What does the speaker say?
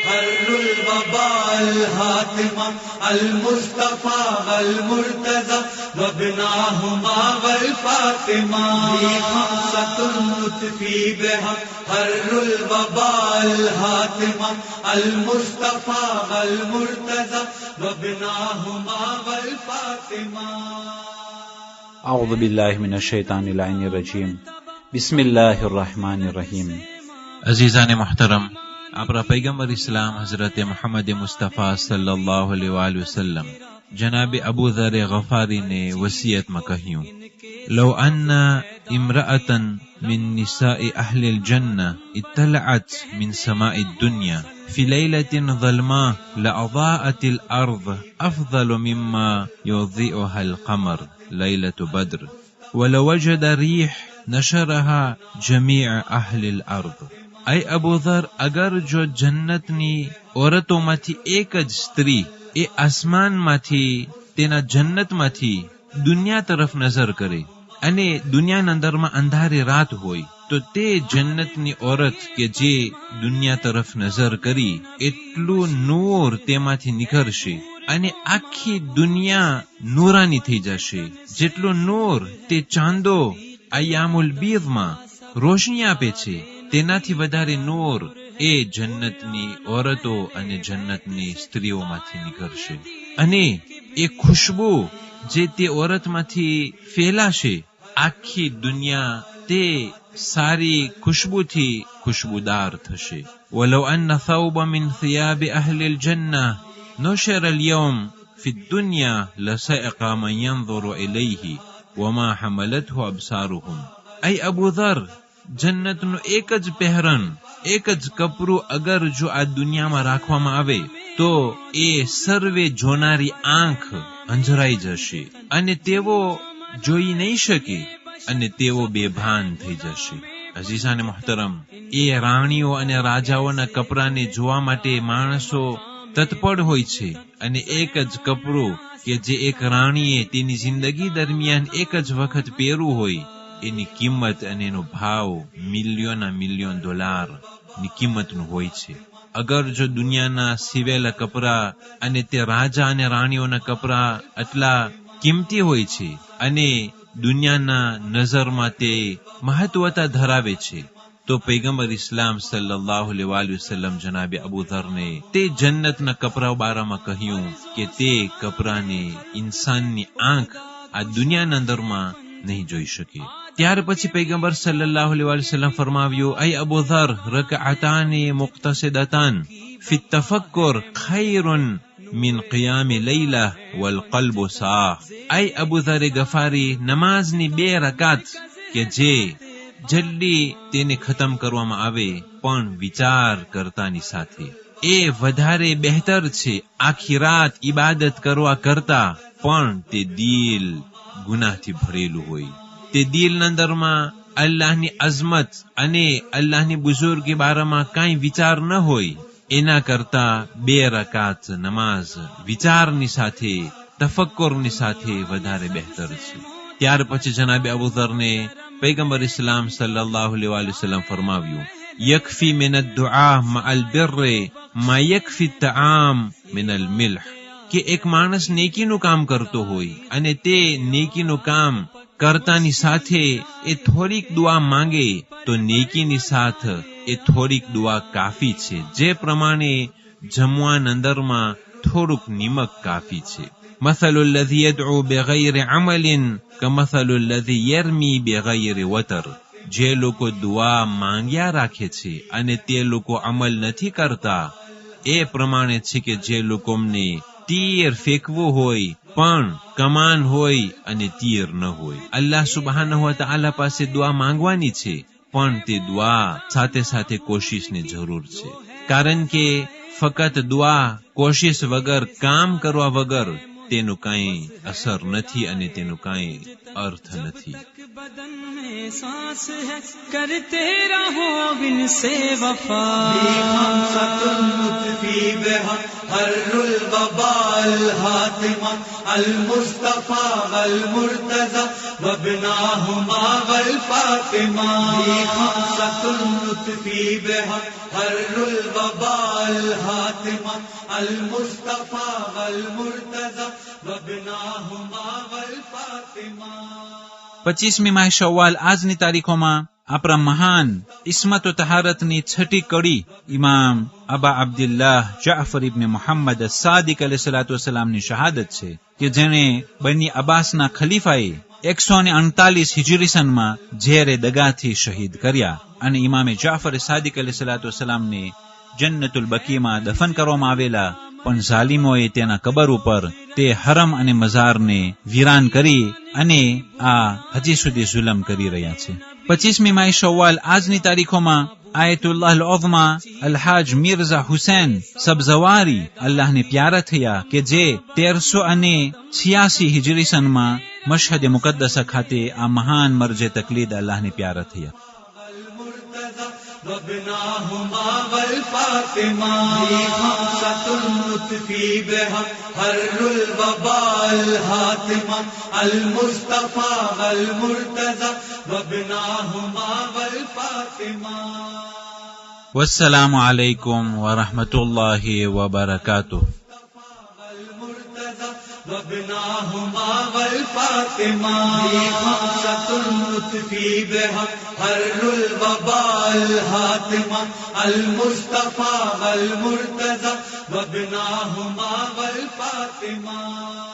हर्रुल वबाल हातिमा अल मुस्तफा वल मुर्तजा वबनाहुमा वल फातिमा खमसतुन नुतफी बिहा हर्रुल वबाल हातिमा अल मुस्तफा वल मुर्तजा वबनाहुमा वल फातिमा। अऊज़ु बिल्लाहि मिनश शैतानिर रजीम। बिस्मिल्लाहिर रहमानिर रहीम। अजीज़ान मुहतरम, आपरा पैगम्बर इस्लाम हजरत मोहम्मद मुस्तफ़ा सल्लल्लाहु अलैहि वसल्लम जनाब अबू ज़र गफ़ारी ने वसीयत में कहियूं, लो अन्ना इम्रअतन मिन निसाई अहलिल जन्नह इत्तलअत मिन समाई दुनिया फी लैलतिन ज़ल्मा लअज़ाअतिल अर्ज़ अफ़ज़लु मिम्मा युज़िउहल क़मर लैलतु बद्र वलवजद रीह नशरहा जमीअ अहलिल अर्ज़। ऐ अबू ज़र, अगर जो जन्नतनी औरतोमांथी एक ज स्त्री ए आसमानमांथी तेना जन्नतमांथी दुनिया तरफ नजर करे अने दुनियाना अंदરમાં અંધારી રાત હોય તો તે જન્નતની औरत કે જે દુનિયા તરફ નજર કરી એટલું નૂર તેમાંથી નીકળશે અને આખી દુનિયા નૂરાની થઈ જશે, જેટલું નૂર તે ચાંદો અયામુલ બીદમાં રોશની આપે છે તેનાથી વધારે નૂર એ જન્નતની औरतो અને જન્નતની સ્ત્રીઓમાંથી નીકળશે અને એ ખુશ્બુ જે તે औरतમાંથી ફેલાશે આખી દુનિયા તે સારી ખુશ્બુથી ખુશ્બુદાર થશે। વલો અન્ન થૌબ મિન થિયાબ અહલિલ જન્નહ નશર અલ્યૌમ ફી દુનિયા લસઅક મન યંظર ઇલૈહી વમા હમલતહુ અબસારુહુમ। ऐ अबू ज़र, जन्नतનું એક જ પહેરન, એક જ કપરું અગર જો આ દુનિયામાં રાખવામાં આવે તો એ સર્વે જોનારી આંખ અંજરાઈ જશે અને તેઓ જોઈ નહીં શકે અને તેઓ બેભાન થઈ જશે। અઝીઝાને મુહતરમ, એ રાણીઓ અને રાજાઓના કપડાને જોવા માટે માણસો તત્પર હોય છે અને એક જ કપડું કે જે એક રાણીએ તેની જિંદગી દરમિયાન એક જ વખત પહેરવું હોય એની કિંમત અને એનો ભાવ મિલિયન ડોલરની કિંમતનું હોય છે। અગર જો દુનિયાના સિવેલા કપડા અને તે રાજા અને રાણીઓના કપડા આટલા કિંમતી હોય છે અને દુનિયાના નજરમાં તે મહત્વતા ધરાવે છે તો પૈગંબર ઇસ્લામ સલ્લલ્લાહુ अलैहि वसल्लम જનાબે અબુ ઝરને તે જન્નતના કપડા બારામાં કહ્યું કે તે કપડાને ઇન્સાનની આંખ આ દુનિયાના અંદરમાં નહીં જોઈ શકે। ત્યાર પછી પૈગંબર સલ્લલ્લાહુ अलैहि वसल्लम ફરમાવ્યું, ऐ अबू ज़र रकअतान मुक्तसिदतान फी तफक्कुर खैरुन मिन क़ियाम लैला वल क़ल्ब साह। ऐ अबू ज़र गफारी, नमाजनी 2 રકાત કે જે જલ્દી તેને ખતમ કરવામાં આવે પણ વિચાર કરતાની સાથે એ વધારે બહેતર છે આખી રાત ઇબાદત કરવા કરતા, પણ તે દિલ ગુનાહથી ભરેલું હોય, તે દિલના અંદરમાં અલ્લાહની અઝમત અને અલ્લાહની બુઝુર્ગી બારામાં કાંઈ વિચાર ન હોય, એના કરતા 2 રકાત નમાઝ વિચારની સાથે તફક્કુરની સાથે વધારે બહેતર છે। ત્યાર પછી જનાબે અબુ ઝરને પૈગંબર ઇસ્લામ સલ્લલ્લાહુ अलैहि वसल्लम ફરમાવ્યું, યકફી મિન અદ્દુઆ મઅલ બિર મા યકફી તઆમ મિન અલ મિલ્હ, કે એક માણસ નેકીનું કામ કરતો હોય અને તે નેકીનું કામ કરતાની સાથે એ થોડીક દુઆ માંગે તો નેકીની સાથ એ થોડીક દુઆ કાફી છે, જે પ્રમાણે જમવાના અંદરમાં થોડુંક નિમક કાફી છે। مثل الذي يدعو بغير عمل كمثل الذي يرمي بغير وتر। જે લોકો દુઆ માંગ્યા રાખે છે અને તે લોકો અમલ નથી કરતા એ પ્રમાણે છે કે જે લોકોને તીર ફેંકવું હોય પણ કમાન હોય અને તીર ન હોય। અલ્લાહ સુબહાનહુ વ તઆલા પાસે દુઆ માંગવાની છે પણ તે દુઆ સાથે સાથે કોશિશની જરૂર છે, કારણ કે ફક્ત દુઆ કોશિશ વગર કામ કરવા વગર તેનું કાંઈ અસર નથી અને તેનું કાંઈ अर्थ નથી। बदन में सांस है करते रहो बिन से वफा। حر الوباء الحاتمة المصطفى والمرتضى وابناهما والفاطمة خمسة نطفي بها حر الوباء الحاتمة المصطفى والمرتضى وابناهما والفاطمة 25મી માહ શવ્વાલ આજની તારીખોમાં આપણા મહાન ઇસ્મત વ તહારતની છઠ્ઠી કડી ઇમામ અબા અબ્દુલ્લાહ જાફર ઇબ્ન મુહમ્મદ સાદિક અલૈહિસ્સલાતુ વસ્સલામની શહાદત છે કે જેણે બની અબ્બાસના ખલીફાએ 148 હિજરી સનમાં ઝેરે દગાથી શહીદ કર્યા અને ઇમામે જાફર સાદિક અલૈહિસ્સલાતુ વસ્સલામને જન્નતુલ બકીમાં દફન કરવામાં આવેલા, પણ ઝાલિમોએ તેના કબર ઉપર તે હરમ અને મઝારને વીરાન કરી અને આ હજી સુધી જુલમ કરી રહ્યા છે. 25મી માહ શવ્વાલ આજની તારીખોમાં આયતુલ્લાહ અલ-ઉઝમા અલહાજ મિર્ઝા હુસૈન સબઝવારી અલ્લાહને પ્યારા થયા કે જે 1386 હિજરી સનમાં મશહદ મુકદ્દસા ખાતે આ મહાન મરજે તકલીદ અલ્લાહને પ્યારા થયા. وابناهما والفاطمة خمسة نطفي بها حر الوباء الحاتمة المصطفى والمرتضى وابناهما والفاطمة. والسلام علیکم ورحمۃ اللہ وبرکاتہ. وابناهما والفاطمة خمسة نطفي بها حر الوباء الحاتمة المصطفى والمرتضى وابناهما والفاطمة.